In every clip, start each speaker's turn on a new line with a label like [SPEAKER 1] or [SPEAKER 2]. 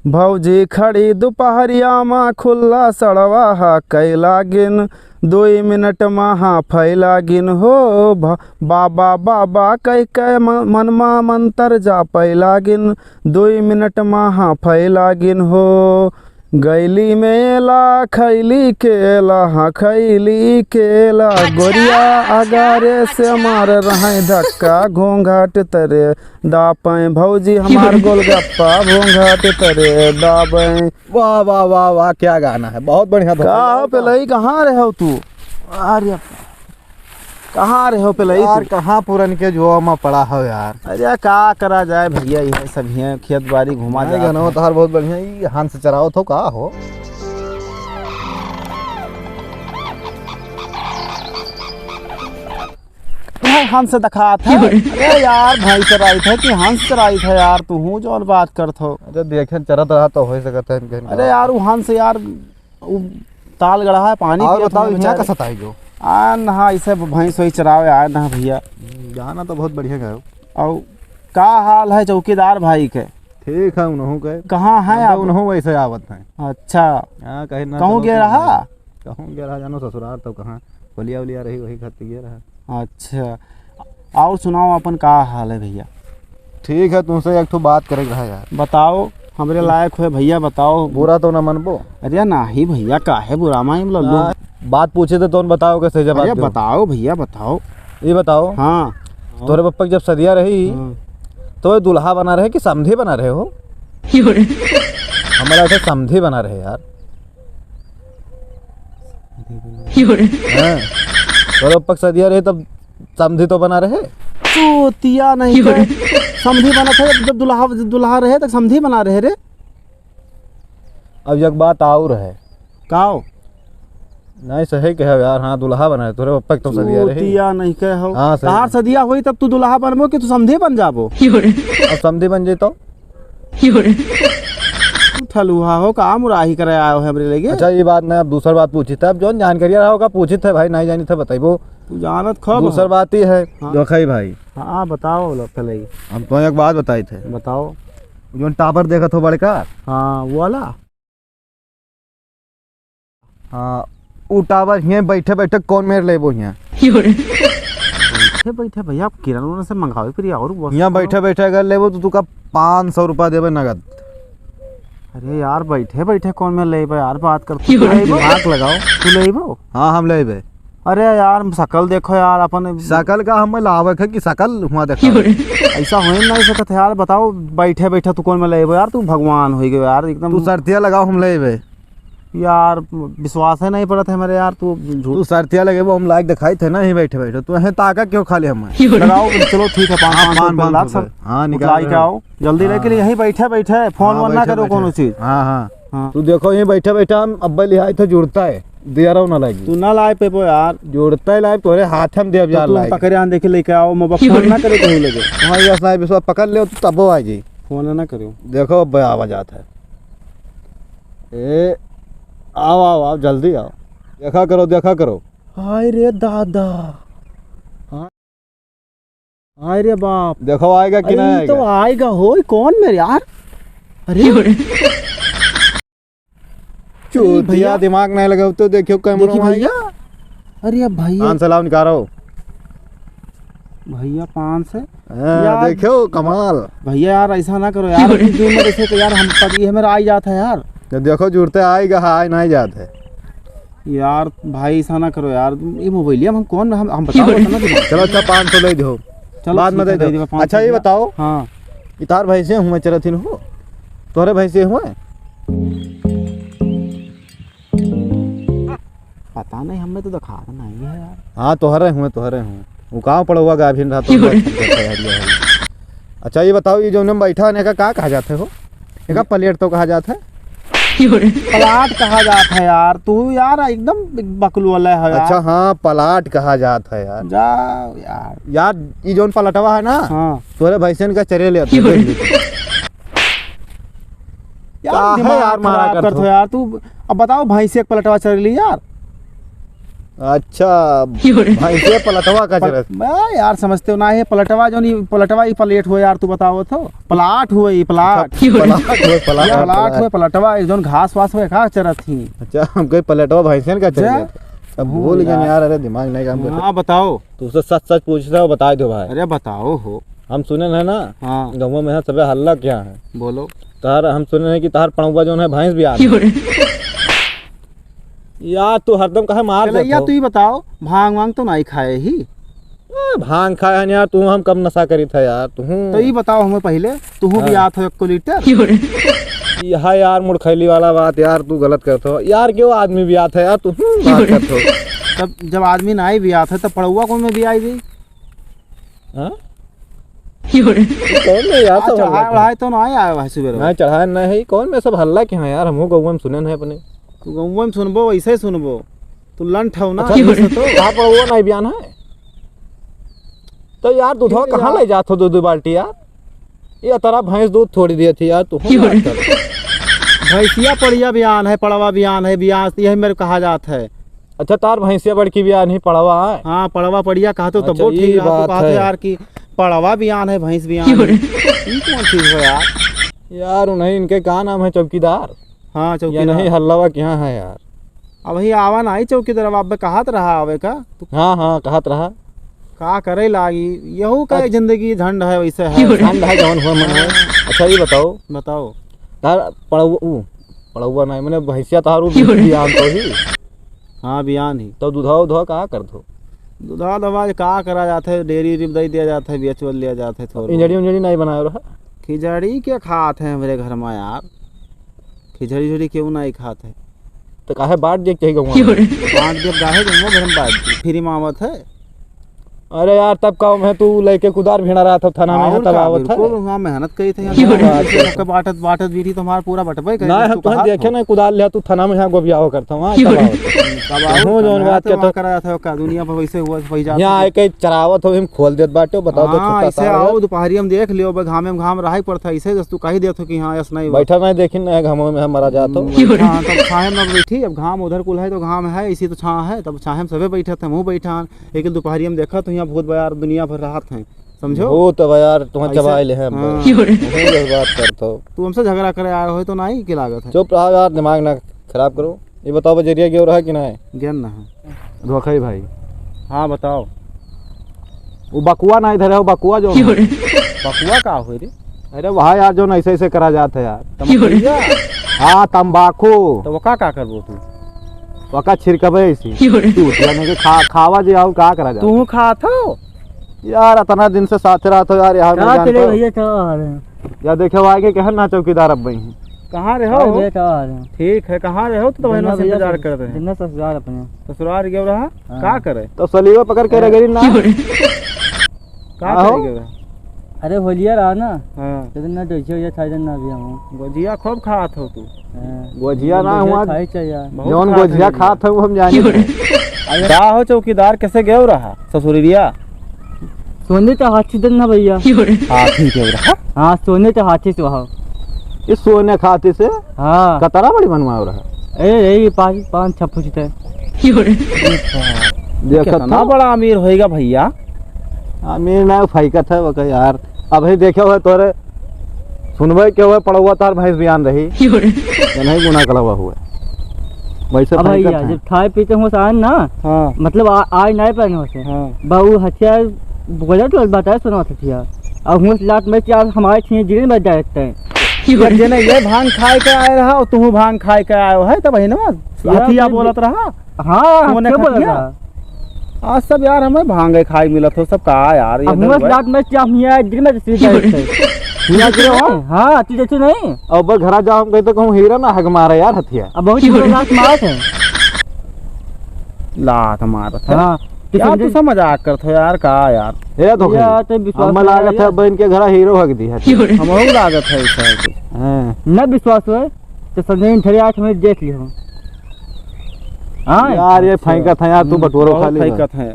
[SPEAKER 1] भौजी खड़ी दोपहरिया मा खुल्ला सड़वा हा कैला गिन 2 मिनट महा फैला गिन हो बाबा बाबा कह कह मनमा मंतर जा पैला गिन 2 मिनट महा फैला गिन हो गैली मेला खैली केला हाँ खैली केला गोरिया अगारे से मार रहे धक्का घोंघाट तरे दापें भौजी हमार गोलगप्पा घोंघाट तरे दाबें।
[SPEAKER 2] वाह वाह वाह वाह, क्या गाना है, बहुत बढ़िया।
[SPEAKER 1] कहाँ पे लई, कहाँ रहे हो तू? अरे कहाँ रहे हो पे लई
[SPEAKER 2] यार? कहाँ पूरन के जो में पड़ा हो यार।
[SPEAKER 1] अरे का करा जाए भैया, ये सब है खेत बाड़ी घुमा जाए
[SPEAKER 2] गाना तो हर बहुत बढ़िया। ये हाथ से चराओ तो का हो
[SPEAKER 1] हंस दिखा था। अरे यार भाई चराई था कि हंस चराई था यार, तू हूँ जो बात करत हो।
[SPEAKER 2] अरे देखे चरत रहा तो हो सकता है।
[SPEAKER 1] अरे यार वो हंस यार ताल गड़ा है पानी
[SPEAKER 2] बताओ यहाँ का सताई जो
[SPEAKER 1] आ नहा इसे भैंस वही चरावे आए ना भैया।
[SPEAKER 2] गाना तो बहुत बढ़िया गाओ।
[SPEAKER 1] और का हाल है चौकीदार भाई के?
[SPEAKER 2] ठीक है उन्हों के।
[SPEAKER 1] कहाँ है आप?
[SPEAKER 2] उन्हों वैसे आवत है।
[SPEAKER 1] अच्छा
[SPEAKER 2] कहीं ना
[SPEAKER 1] कहूँ गया रहा?
[SPEAKER 2] कहूँ गया रहा जानो ससुराल तो कहाँ बोलिया उलिया रही वही खाती गया रहा।
[SPEAKER 1] अच्छा और सुनाओ अपन का हाल है भैया?
[SPEAKER 2] ठीक है तुमसे एक तो बात करे रहा यार।
[SPEAKER 1] बताओ हमरे लायक हुए भैया, बताओ।
[SPEAKER 2] बुरा तो ना मनबो?
[SPEAKER 1] अरे ना ही भैया का है बुरा माई लोग
[SPEAKER 2] बात पूछे थे तो बताओ कैसे जवाब दो।
[SPEAKER 1] बताओ भैया बताओ।
[SPEAKER 2] ये बताओ
[SPEAKER 1] हाँ
[SPEAKER 2] तोरे पप्पा जब सदिया रही तो दुल्हा बना रहे कि समधी बना रहे हो? हमारा ऐसे समधी बना रहे यार। तोरे पप्पा सदिया रहे तब समधी तो बना रहे।
[SPEAKER 1] चोतिया नहीं तो समधी बना था जब दुल्हा रहे तक समधी बना रहे रे।
[SPEAKER 2] अब एक बात और है।
[SPEAKER 1] काओ?
[SPEAKER 2] नहीं सही कहे यार। हाँ दुल्हा बना तोरे पप्पा तो सदिया रही।
[SPEAKER 1] चोतिया नहीं कहो।
[SPEAKER 2] हाँ
[SPEAKER 1] तार सदिया हुई तब तू दुल्हा बनबो कि तू समधी बन जाबो?
[SPEAKER 2] अब समधी बन जेतो
[SPEAKER 1] ठलुहा हो का मुराही करे आयो है हमरे लगे।
[SPEAKER 2] अच्छा ये बात नहीं, अब दूसरा बात पूछी था। अब जो जानकारी रहा होगा पूछी थे भाई, नहीं जानी था बताइबो।
[SPEAKER 1] तू जानत खब।
[SPEAKER 2] दूसरा बात ही है
[SPEAKER 1] हाँ।
[SPEAKER 2] जो खई भाई।
[SPEAKER 1] हाँ बताओ पहले।
[SPEAKER 2] हम तो एक बात बताई थे।
[SPEAKER 1] बताओ।
[SPEAKER 2] जो टावर देखा तो बड़का।
[SPEAKER 1] हाँ वो वाला।
[SPEAKER 2] हाँ वो टावर यहाँ बैठे बैठे कौन मेरे ले वो यहाँ
[SPEAKER 1] बैठे बैठे भैया आप किरण से मंगावे फिर और
[SPEAKER 2] यहाँ बैठे बैठे अगर ले वो तो तू का 500 रुपया देवे नगद।
[SPEAKER 1] अरे यार बैठे बैठे कौन में ले यार, बात कर दिमाग लगाओ। तू ले?
[SPEAKER 2] हाँ हम ले।
[SPEAKER 1] अरे यार शकल देखो यार अपन।
[SPEAKER 2] शकल का हम लावे है कि शकल हुआ देखो।
[SPEAKER 1] ऐसा हो नहीं सकता यार। बताओ बैठे बैठे तू कौन में ले यार? तू भगवान हो गए यार एकदम।
[SPEAKER 2] तू शर्तिया लगाओ हम ले
[SPEAKER 1] यार विश्वास है नहीं पड़ता है मेरे यार। तू
[SPEAKER 2] तू शर्तिया लगे वो हम लायक दिखाई थे ना ही बैठे बैठे। तू है ताका क्यों खाली हम
[SPEAKER 1] लगाओ? चलो ठीक है 500
[SPEAKER 2] हाँ निकाल
[SPEAKER 1] के आओ जल्दी लेके यहीं बैठे बैठे फोन ना करो कोनो चीज।
[SPEAKER 2] हाँ हाँ तू देखो यहीं बैठे बैठे हम अब्बा लिहाई थे जुड़ता है दिया रहो ना लगी।
[SPEAKER 1] तू ना लाए पे यार जुड़ता है लाए तोरे हाथ हम दे अब यार लाए पकड़े आन देखे लेके आओ। मोबाइल फोन ना करे कहीं लगे।
[SPEAKER 2] हां यस ना विश्वास पकड़ ले तो तब आ जी।
[SPEAKER 1] फोन ना करो।
[SPEAKER 2] देखो अब आवाज आता है। ए आओ आओ आओ जल्दी आओ। देखा करो।
[SPEAKER 1] हाय रे दादा, हाय रे बाप।
[SPEAKER 2] देखो आएगा कि नहीं आएगा?
[SPEAKER 1] तो आएगा हो। कौन मेरे यार? अरे
[SPEAKER 2] भैया दिमाग नहीं लगा तो देखियो कैमरा में
[SPEAKER 1] भैया। अरे भैया
[SPEAKER 2] 500 लाओ निकालो
[SPEAKER 1] भैया 500।
[SPEAKER 2] देखो कमाल।
[SPEAKER 1] भैया यार ऐसा ना करो यार। देखे तो यार हम पति है मेरा आई जाता है यार।
[SPEAKER 2] देखो जुड़ते आएगा आए नहीं जाते
[SPEAKER 1] यार। भाई ऐसा ना करो यार। ये मोबाइल हम कौन हम बताओ ना।
[SPEAKER 2] चलो अच्छा 500 ले दो बाद में दे दो। अच्छा ये बताओ।
[SPEAKER 1] हाँ
[SPEAKER 2] इतार भैंसे हुए चरथिन हो? तोरे भैंसे हुए?
[SPEAKER 1] पता नहीं हमें तो दिखा नहीं है यार।
[SPEAKER 2] हाँ तोहरे हुए वो कहाँ पड़ा हुआ गाभिन रहा तो। अच्छा ये बताओ ये जो हम बैठा है का कहा जाते हो? एक प्लेट तो कहा जाता है।
[SPEAKER 1] पलाट कहा जाता है यार। तू यार एकदम बकलू वाला है यार।
[SPEAKER 2] अच्छा हाँ पलाट कहा जाता है यार।
[SPEAKER 1] जाओ
[SPEAKER 2] यार ये जो पलटवा है ना। हाँ तोरे भैंसन का चरे ले
[SPEAKER 1] यार मारा करते हो यार। तू अब बताओ भैंस एक पलटवा चल ली यार।
[SPEAKER 2] अच्छा भैंसिया पलटवा का चरत।
[SPEAKER 1] मैं यार समझते हो ना, ये पलटवा जो नहीं, पलटवा ही पलेट हो यार, तू बताओ तो प्लाट हुए ये प्लाट प्लाट हुए पलटवा एक जोन घास वास हुए का चरत थी।
[SPEAKER 2] अच्छा हम कोई पलटवा भैंसियन का चल अब भूल गए यार। अरे दिमाग नहीं काम करता।
[SPEAKER 1] हाँ बताओ।
[SPEAKER 2] तू सच सच पूछ रहा हो, बता दो भाई।
[SPEAKER 1] अरे बताओ हो।
[SPEAKER 2] हम सुने है ना
[SPEAKER 1] हाँ
[SPEAKER 2] गाँव में सब हल्ला क्या है।
[SPEAKER 1] बोलो।
[SPEAKER 2] तार हम सुने हैं कि तार पड़ुआ जो है भैंस भी आ यार तू हरदम कहे मार
[SPEAKER 1] भैया तू ही बताओ, भांग वांग तो नहीं खाए ही।
[SPEAKER 2] भांग खाए हैं यार तू, हम कब नशा करी था यार तू।
[SPEAKER 1] तो ये बताओ हमें पहले, तू भी आत हो 1 लीटर।
[SPEAKER 2] यह यार मुड़खैली वाला बात यार तू गलत करते हो यार। क्यों आदमी भी आता है यार तू बात करते हो।
[SPEAKER 1] तब जब आदमी नहीं भी आता है तब पड़ुआ कौन में भी आई गई।
[SPEAKER 2] कौन में यार सब
[SPEAKER 1] चढ़ाए तो ना आया भाई सुबह।
[SPEAKER 2] नहीं चढ़ाए नहीं, कौन में सब हल्ला क्या है यार। हम गाँव में सुने नहीं अपने।
[SPEAKER 1] तू गाँव में सुनबो वैसे सुनबो, तू लंठ हो ना।
[SPEAKER 2] तो कहाँ पर वो नहीं बयान है तो यार दूध कहाँ ले जाते हो 2-2 बाल्टी यार। ये तरह भैंस दूध थोड़ी दी थी यार तू।
[SPEAKER 1] भैंसिया पड़िया बयान है, पड़वा बयान है, बयान यही मेरे कहा जाता है।
[SPEAKER 2] अच्छा तार भैंसिया बड़की बयान ही पड़वा है।
[SPEAKER 1] हाँ पड़वा पड़िया कहते तो बहुत ठीक रहा। तो कहते यार कि पड़वा बयान है, भैंस बयान है। कौन चीज हो यार।
[SPEAKER 2] यार नहीं इनके क्या नाम है, चौकीदार।
[SPEAKER 1] हाँ चौकीदार
[SPEAKER 2] नहीं हल्लावा क्या है यार।
[SPEAKER 1] अब वही आवा ना चौकीदार, अब कहत रहा आवे का।
[SPEAKER 2] हाँ हाँ कहत रहा
[SPEAKER 1] का करे लागी, यहू का जिंदगी झंड है वैसे है।
[SPEAKER 2] झंड है जौन हुआ मन है। अच्छा ये बताओ तार पड़ुआ नहीं मैंने भैंसिया तारू बयान तो ही।
[SPEAKER 1] हाँ बयान ही
[SPEAKER 2] तो दूधा कहाँ कर दो।
[SPEAKER 1] दूधा दवा का करा जाता है, डेयरी दे दिया जाता है, बेच लिया जाता है। थोड़ा
[SPEAKER 2] इंजड़ी नहीं बनाया रहा।
[SPEAKER 1] खिचड़ी के खाते हैं मेरे घर में यार। खिचड़ी क्यों नहीं खाते।
[SPEAKER 2] तो काहे बांट दे चाहिए
[SPEAKER 1] बांट दे गाहे गंगा घर में बांट फ्री मामत है।
[SPEAKER 2] अरे यार तब काम है तू लेके कुदार भिड़ा रहा था थाना में तब आवत है।
[SPEAKER 1] वहाँ मेहनत करी थी बाटत बीठी तुम्हारा पूरा बटबे करे।
[SPEAKER 2] ना तू देखे ना कुदार ले तू थाना में यहाँ गोबिया हो करता हूँ तब जोन बात के तो
[SPEAKER 1] करा था का दुनिया पर वैसे हुआ वही जात।
[SPEAKER 2] यहाँ एक चरावत हो हम खोल देत बाटे बताओ तो छोटा
[SPEAKER 1] ऐसे आओ दोपहरी हम देख लियो घामे में घाम रहा पड़ता ऐसे जस तू कही देत हो कि हां ऐसा नहीं
[SPEAKER 2] बैठा मैं देखी ना घामों में मरा जात हो।
[SPEAKER 1] हां तब छाहे में बैठी, अब घाम उधर कुल है तो घाम है, इसी तो छां है, तब छाहे में सबे बैठे थे मुंह बैठा। लेकिन दोपहरी हम देखा तो यहाँ बहुत बयार दुनिया भर राहत है समझो।
[SPEAKER 2] वो तो यार तुम्हारे चबाइले हैं बात करतो।
[SPEAKER 1] तू हमसे झगड़ा करे आए हो तो नहीं की लागत है।
[SPEAKER 2] चुप रहो यार दिमाग ना खराब करो। ये बताओ बजरिया क्यों रहा कि नहीं
[SPEAKER 1] ज्ञान ना है
[SPEAKER 2] धोखा भाई।
[SPEAKER 1] हाँ बताओ।
[SPEAKER 2] वो बकुआ ना इधर है, वो बकुआ जो
[SPEAKER 1] बकुआ का हो रे।
[SPEAKER 2] अरे वहाँ यार जो ऐसे ऐसे करा जाता है यार। हाँ तम्बाकू
[SPEAKER 1] तो वो का करबो तू
[SPEAKER 2] वका छिड़कबे ऐसी यानी कि खावा जे आओ का करा जा।
[SPEAKER 1] तू खात हो
[SPEAKER 2] यार इतना दिन से साथ रहा तो यार यार
[SPEAKER 3] भैया
[SPEAKER 2] या देखे आगे कहन ना चौकीदार अब भाई
[SPEAKER 1] कहाँ रहे हो। ठीक है कहाँ रहे हो तो बहनों से इंतजार कर रहे हैं।
[SPEAKER 3] ससुराल अपने
[SPEAKER 1] ससुराल गए रहा का करे
[SPEAKER 2] तो सलीवा पकड़ के रगड़ी ना
[SPEAKER 1] का करेगा।
[SPEAKER 3] अरे होलिया रहा ना।
[SPEAKER 1] हां
[SPEAKER 3] तो ना डोइछे था ना भी हम
[SPEAKER 1] गोजिया खूब खात हो तू।
[SPEAKER 2] गोजिया ना हुआ
[SPEAKER 3] खाई चाहिए
[SPEAKER 2] जौन गोजिया खात हो हम जाने।
[SPEAKER 1] क्या हो चौकीदार कैसे गए रहा ससुरिया।
[SPEAKER 3] सोने का हाथी देना भैया।
[SPEAKER 1] हाथी गए रहा।
[SPEAKER 3] हाँ सोने का हाथी से वहाँ
[SPEAKER 2] इस सोने खाते से।
[SPEAKER 3] हाँ
[SPEAKER 2] कतरा बड़ी बनवा रहा।
[SPEAKER 3] ए 5-6 फुट है।
[SPEAKER 1] कितना बड़ा अमीर होएगा भैया।
[SPEAKER 2] अमीर ना फैकत है वो यार। अब ही देखे हुए तोरे सुनबे के हुए पड़ा हुआ तार भैंस बयान रही नहीं गुना कलवा हुआ वैसे
[SPEAKER 3] भैया जब खाए पीते हो आन ना।
[SPEAKER 1] हाँ
[SPEAKER 3] मतलब आज नहीं पहने होते।
[SPEAKER 1] हाँ
[SPEAKER 3] बहु हथियार बोला तो बताया सुना हथियार अब हम लाट में हमारे छीन जिले में जाते हैं।
[SPEAKER 1] जेने ये भांग खाए के आए रहा तू भांग खाए के आयो है तब ना हथिया बोलत रहा।
[SPEAKER 3] हाँ
[SPEAKER 1] बोला आज सब यार हमें भांगे खाई मिलत हो सब का यार।
[SPEAKER 3] हाँ तू जैसे नहीं
[SPEAKER 2] अब घर जाओ हम कहते कहूँ हीरा ना हग मारा यार हथिया।
[SPEAKER 3] अब बहुत लात मारत है।
[SPEAKER 1] लात मारत है।
[SPEAKER 3] हाँ
[SPEAKER 1] यार तू सब मजाक करत हो यार का यार।
[SPEAKER 2] हे धोखा हम लागत है बहन के घर हीरो हग दी है।
[SPEAKER 1] हम लागत है
[SPEAKER 2] हां
[SPEAKER 3] न विश्वास हो तो संजय ठरे 8 मिनट देख लियो।
[SPEAKER 2] हाँ यार ये फैकत है यार तू बटोरो खाली
[SPEAKER 1] फैकत है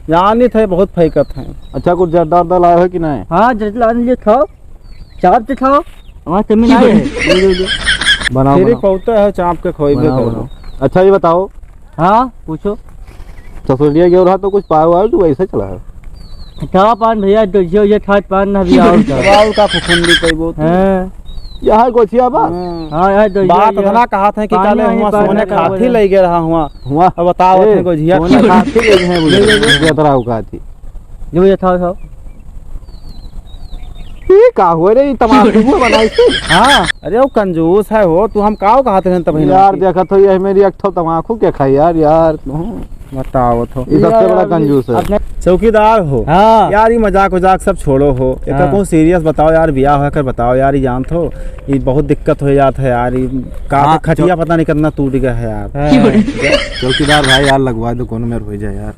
[SPEAKER 1] यानी थे बहुत फैकत है।
[SPEAKER 2] अच्छा कुछ जर्दा लाया है कि नहीं।
[SPEAKER 3] हाँ जर्दा लाने लिए खाओ चाप से खाओ वहाँ जमीन आई है
[SPEAKER 2] बनाओ
[SPEAKER 1] पौता है चाप के खोइबे करो।
[SPEAKER 2] अच्छा ये बताओ।
[SPEAKER 3] हाँ पूछो।
[SPEAKER 2] ससुरिया गया रहा तो कुछ पाया हुआ है कि वैसे चला है?
[SPEAKER 3] क्या पान भैया दोजियो ये खाद पान ना भी आओ का
[SPEAKER 1] वाव का फुफुंदी कई बहुत
[SPEAKER 3] हां
[SPEAKER 2] यहाँ गोछिया बात
[SPEAKER 3] हां यार दोजियो
[SPEAKER 1] बात इतना कहा था कि
[SPEAKER 3] पानी
[SPEAKER 1] काले
[SPEAKER 3] वानी
[SPEAKER 1] हुआ
[SPEAKER 3] पानी
[SPEAKER 1] सोने
[SPEAKER 3] का
[SPEAKER 1] खाती
[SPEAKER 3] बोले।
[SPEAKER 1] ले गया रहा हुआ
[SPEAKER 2] हुआ
[SPEAKER 1] अब बताओ अपने को झिया
[SPEAKER 2] सोने खाती ले हैं मुझे तरह हुआ थी
[SPEAKER 3] जो ये था
[SPEAKER 2] ये का हुआ रे तमाशा हुआ बनाई थी
[SPEAKER 1] हाँ अरे वो कंजूस है हो तू हम काव कहते हैं तब
[SPEAKER 2] यार देखा तो ये मेरी अक्ठो तमाकू क्या खाई यार
[SPEAKER 1] बताओ तो
[SPEAKER 2] ये सबसे बड़ा कंजूस है
[SPEAKER 3] अपने
[SPEAKER 1] चौकीदार हो
[SPEAKER 3] हां
[SPEAKER 1] यार ये मजाक वजाक सब छोड़ो हो एक
[SPEAKER 3] हाँ।
[SPEAKER 1] को सीरियस बताओ यार ब्याह होकर बताओ यार ये जान तो ये बहुत दिक्कत हो जाता है यार ये का
[SPEAKER 2] हाँ,
[SPEAKER 1] खटिया पता नहीं कितना टूट गया है यार
[SPEAKER 2] चौकीदार भाई यार लगवा दो कौन मेरे हो जाए यार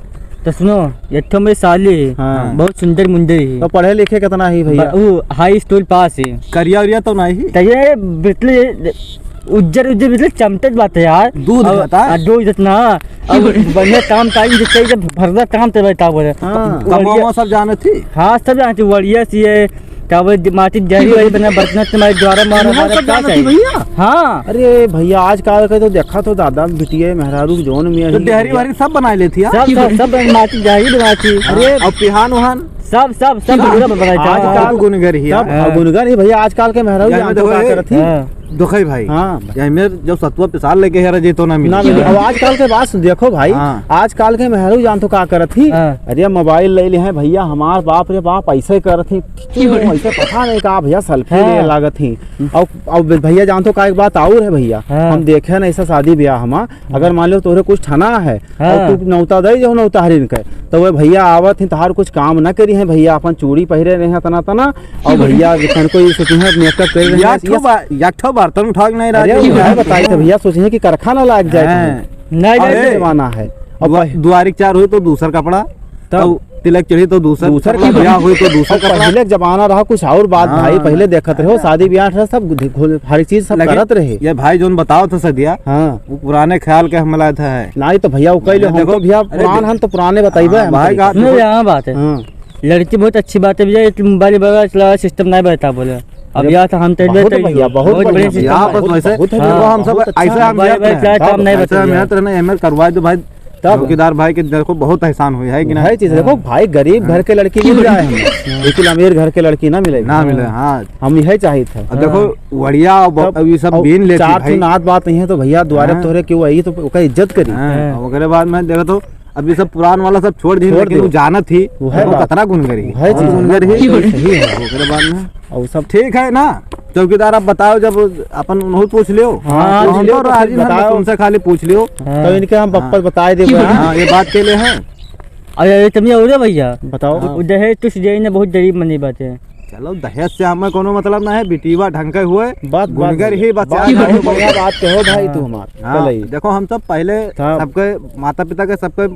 [SPEAKER 3] तो सुनो ये तो मेरी साली है
[SPEAKER 1] हाँ।
[SPEAKER 3] बहुत सुंदर मुंदर है
[SPEAKER 1] तो पढ़े लिखे कितना ही भैया
[SPEAKER 3] वो हाई स्कूल पास है
[SPEAKER 2] करिया उरिया तो नहीं
[SPEAKER 3] तो ये बिल्कुल उज्जर बिल्कुल चमचत बात है यार
[SPEAKER 2] दूध
[SPEAKER 3] अब-
[SPEAKER 2] देता है?
[SPEAKER 3] दूध इतना अब बढ़िया काम टाइम जिससे जब भरदा काम चल रहा बोले
[SPEAKER 1] हाँ।
[SPEAKER 2] कमो सब जाने थी
[SPEAKER 3] हाँ सब जानते बढ़िया सी है क्या बोले माटी जहरी वाली बना बर्तन तुम्हारे द्वारा मारा
[SPEAKER 2] यहाँ
[SPEAKER 3] मारा
[SPEAKER 2] सब
[SPEAKER 3] क्या
[SPEAKER 2] जाने थी
[SPEAKER 3] चाहिए
[SPEAKER 2] भैया
[SPEAKER 3] हाँ
[SPEAKER 1] अरे भैया आजकल के तो देखा तो दादा बिटिया मेहरारू जोन में
[SPEAKER 2] तो
[SPEAKER 1] ही
[SPEAKER 2] डेहरी वारी सब बना लेती है
[SPEAKER 3] सब माटी जहरी बनाती
[SPEAKER 2] अरे अब पिहान उहान
[SPEAKER 3] सब पूरा बनाता
[SPEAKER 2] आजकल गुनगर ही
[SPEAKER 1] सब
[SPEAKER 2] है
[SPEAKER 1] गुनगर ही भैया आजकल के मेहरारू
[SPEAKER 2] यार
[SPEAKER 1] जान
[SPEAKER 2] देखो
[SPEAKER 1] तो क्या
[SPEAKER 2] ये-
[SPEAKER 1] करत थी
[SPEAKER 2] दुखई भाई
[SPEAKER 1] हाँ
[SPEAKER 2] यार मेरे जब सतुआ पिसाल लेके हेरा जी तो ना
[SPEAKER 1] ना
[SPEAKER 2] मिला
[SPEAKER 1] मिले अब आजकल के बात देखो भाई
[SPEAKER 2] हाँ।
[SPEAKER 1] आजकल के मेहरू जान तो का करत थी
[SPEAKER 3] हाँ।
[SPEAKER 1] अरे मोबाइल ले ले हैं भैया हमार बाप रे बाप ऐसे करत थी ऐसे पता नहीं का भैया सेल्फी
[SPEAKER 3] हाँ।
[SPEAKER 1] ले लागत थी अब भैया जान तो का एक बात और है भैया
[SPEAKER 3] हाँ।
[SPEAKER 1] हम देखे ना ऐसा शादी ब्याह हम अगर मान लो तोरे कुछ ठना है
[SPEAKER 3] हाँ।
[SPEAKER 1] और तू नौता दे जो नौता हरिन के तो वो भैया आवत है तहार कुछ काम न करी है भैया अपन चूड़ी पहिरे रहे हैं तना तना और भैया तन को ये सोची है मेकअप कर रहे हैं
[SPEAKER 2] याठो बर्तन उठा के नहीं
[SPEAKER 1] अरे
[SPEAKER 2] रहा
[SPEAKER 1] वो है बताई तो भैया सोचे कि कारखाना लग जाए
[SPEAKER 2] हाँ।
[SPEAKER 3] नहीं
[SPEAKER 2] अरे,
[SPEAKER 3] नहीं
[SPEAKER 1] जमाना है और
[SPEAKER 2] दुआरिक चार हुई तो दूसरा कपड़ा तब तिलक चढ़ी तो दूसरा
[SPEAKER 1] दूसर
[SPEAKER 2] कपड़ा,
[SPEAKER 1] कपड़ा।
[SPEAKER 2] ब्याह हुई तो दूसरा
[SPEAKER 1] और
[SPEAKER 2] कपड़ा
[SPEAKER 1] पहले के जमाना रहा कुछ और बात
[SPEAKER 2] हाँ।
[SPEAKER 1] भाई पहले देखत रहो शादी ब्याह रहा सब हर चीज सब
[SPEAKER 2] लेकिन
[SPEAKER 1] करत रहे
[SPEAKER 2] ये भाई जोन बताओ तो सदिया
[SPEAKER 1] हाँ
[SPEAKER 2] वो पुराने ख्याल के हमला था है
[SPEAKER 1] नहीं तो भैया वो कह हम
[SPEAKER 2] देखो,
[SPEAKER 1] तो भैया
[SPEAKER 2] अरे
[SPEAKER 1] पुरान हम तो पुराने बताइबे
[SPEAKER 2] हाँ, भाई का-
[SPEAKER 3] सुनो यहाँ बात है
[SPEAKER 1] हाँ
[SPEAKER 3] लड़की बहुत अच्छी बात है भैया ये मोबाइल वगैरह चला सिस्टम नहीं बैठा बोले अब
[SPEAKER 1] अरे
[SPEAKER 3] यार तो हम तो
[SPEAKER 1] बहुत भैया, बहुत बढ़िया
[SPEAKER 3] बड़े
[SPEAKER 1] भैया।
[SPEAKER 2] यहाँ
[SPEAKER 3] सिस्टम
[SPEAKER 2] पर वैसे
[SPEAKER 1] बहुत है,
[SPEAKER 2] देखो हम सब
[SPEAKER 1] बहुत अच्छा
[SPEAKER 2] ऐसे हम
[SPEAKER 3] मोबाइल
[SPEAKER 2] मेहनत
[SPEAKER 3] वगैरह
[SPEAKER 2] हैं।
[SPEAKER 3] काम नहीं
[SPEAKER 2] ऐसे हम
[SPEAKER 3] बैठा
[SPEAKER 2] मेहनत रहना एमएल करवाए दो भाई चौकीदार भाई के देखो बहुत एहसान हुई है कि
[SPEAKER 1] है
[SPEAKER 2] नहीं
[SPEAKER 1] चीज देखो भाई गरीब घर के लड़की मिल जाए हमें लेकिन अमीर घर के लड़की ना मिले
[SPEAKER 2] ना मिले हाँ
[SPEAKER 1] हम यही चाहिए थे
[SPEAKER 2] अब देखो बढ़िया अब ये सब बीन लेती
[SPEAKER 1] चार
[SPEAKER 2] भाई
[SPEAKER 1] नात बात नहीं है तो भैया द्वारे
[SPEAKER 2] हाँ।
[SPEAKER 1] तोरे क्यों आई तो उसका इज्जत करी
[SPEAKER 2] हाँ, अब ओकरे बाद में देखो तो अभी सब पुरान वाला सब छोड़ दी
[SPEAKER 1] छोड़
[SPEAKER 2] लेकिन
[SPEAKER 1] दो।
[SPEAKER 2] वो जानत थी
[SPEAKER 1] वो है
[SPEAKER 2] वो
[SPEAKER 1] बात।
[SPEAKER 2] कतना गुनगरी
[SPEAKER 1] वो है चीज
[SPEAKER 2] गुनगर ही
[SPEAKER 1] सही है
[SPEAKER 2] ओकरे बाद में
[SPEAKER 1] और सब
[SPEAKER 2] ठीक है ना चौकीदार आप बताओ जब अपन उन्हों पूछ लियो
[SPEAKER 1] हाँ,
[SPEAKER 2] तो
[SPEAKER 1] पूछ
[SPEAKER 2] हम
[SPEAKER 1] लियो
[SPEAKER 2] तो
[SPEAKER 1] तो
[SPEAKER 2] राजी
[SPEAKER 1] फिर
[SPEAKER 2] हैं, बस
[SPEAKER 1] बताओ।
[SPEAKER 2] उनसे खाली पूछ लियो
[SPEAKER 1] तो इनके हम पप्पा बताए दे
[SPEAKER 2] हाँ ये बात के लिए है
[SPEAKER 3] अरे तुम ये हो रहे भैया
[SPEAKER 1] बताओ
[SPEAKER 3] उधर है तुझ जाई ने बहुत गरीब मनी बात है
[SPEAKER 2] चलो दहेज से हमें कोनो मतलब ना है बिटीवा ढंग के हुए
[SPEAKER 1] बात
[SPEAKER 2] गुनगर ही बचा
[SPEAKER 1] बात बहुत बढ़िया बात कहो भाई तू हमार
[SPEAKER 2] हाँ,
[SPEAKER 1] चल
[SPEAKER 2] देखो हम सब पहले
[SPEAKER 1] हाँ।
[SPEAKER 2] सबके माता पिता के सबके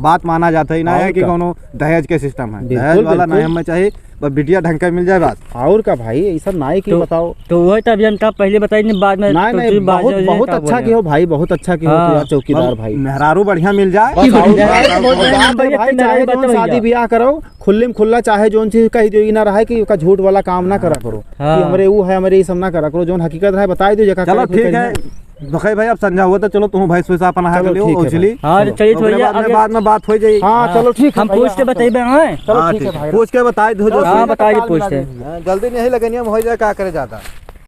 [SPEAKER 2] बात माना जाता ही ना
[SPEAKER 1] और
[SPEAKER 2] है कि
[SPEAKER 1] का?
[SPEAKER 2] कोनो दहेज के सिस्टम है
[SPEAKER 1] बिल्कुल,
[SPEAKER 2] दहेज वाला
[SPEAKER 1] बिल्कुल।
[SPEAKER 2] नहीं हमें चाहिए बस बिटिया ढंग का मिल जाए बस
[SPEAKER 1] और का भाई ये सब नाई की
[SPEAKER 3] तो-
[SPEAKER 1] बताओ
[SPEAKER 3] तो वही तो अभी हम था पहले बताई नहीं बाद में
[SPEAKER 1] नहीं
[SPEAKER 3] तो
[SPEAKER 1] नहीं
[SPEAKER 3] फिर बाद
[SPEAKER 1] बहुत
[SPEAKER 3] में
[SPEAKER 1] बहुत
[SPEAKER 3] क्या
[SPEAKER 1] अच्छा
[SPEAKER 3] बोले?
[SPEAKER 1] की हो भाई बहुत अच्छा की हो
[SPEAKER 3] हाँ।
[SPEAKER 1] तू यार चौकीदार भाई
[SPEAKER 2] मेहरारू बढ़िया मिल जाए
[SPEAKER 1] बस और
[SPEAKER 3] बढ़िया
[SPEAKER 1] बात-
[SPEAKER 3] है, बहुत
[SPEAKER 1] और
[SPEAKER 3] बढ़िया,
[SPEAKER 1] बात है
[SPEAKER 3] बढ़िया,
[SPEAKER 1] भाई
[SPEAKER 3] बढ़िया,
[SPEAKER 1] चाहे
[SPEAKER 3] बढ़िया,
[SPEAKER 1] जो शादी
[SPEAKER 3] बढ़िया।
[SPEAKER 1] ब्याह करो खुल्ले में खुल्ला चाहे जोन चीज कही जो ना रहे कि का झूठ वाला काम ना करा करो
[SPEAKER 3] हाँ।
[SPEAKER 1] कि हमरे वो है हमरे ये सब ना करा करो जोन हकीकत है बताई दो जगह
[SPEAKER 2] चलो ठीक है दुखई भाई अब समझा हुआ तो चलो तुम भाई सुसा अपना
[SPEAKER 1] चलो,
[SPEAKER 2] है लियो
[SPEAKER 1] ठीक है
[SPEAKER 2] उछली
[SPEAKER 3] हाँ तो चलिए
[SPEAKER 2] ओकरे
[SPEAKER 3] भैया
[SPEAKER 2] बाद में
[SPEAKER 3] आगे-
[SPEAKER 2] बाद में बात हो जाएगी
[SPEAKER 1] हाँ चलो ठीक है
[SPEAKER 3] हम
[SPEAKER 1] भैया,
[SPEAKER 3] पूछ के बताइए हाँ
[SPEAKER 1] चलो
[SPEAKER 2] हाँ,
[SPEAKER 1] ठीक है भाई
[SPEAKER 2] पूछ के बताए दो जो
[SPEAKER 3] हाँ बताइए पूछते
[SPEAKER 2] जल्दी नहीं लगनी हम हो जाए क्या करे जाता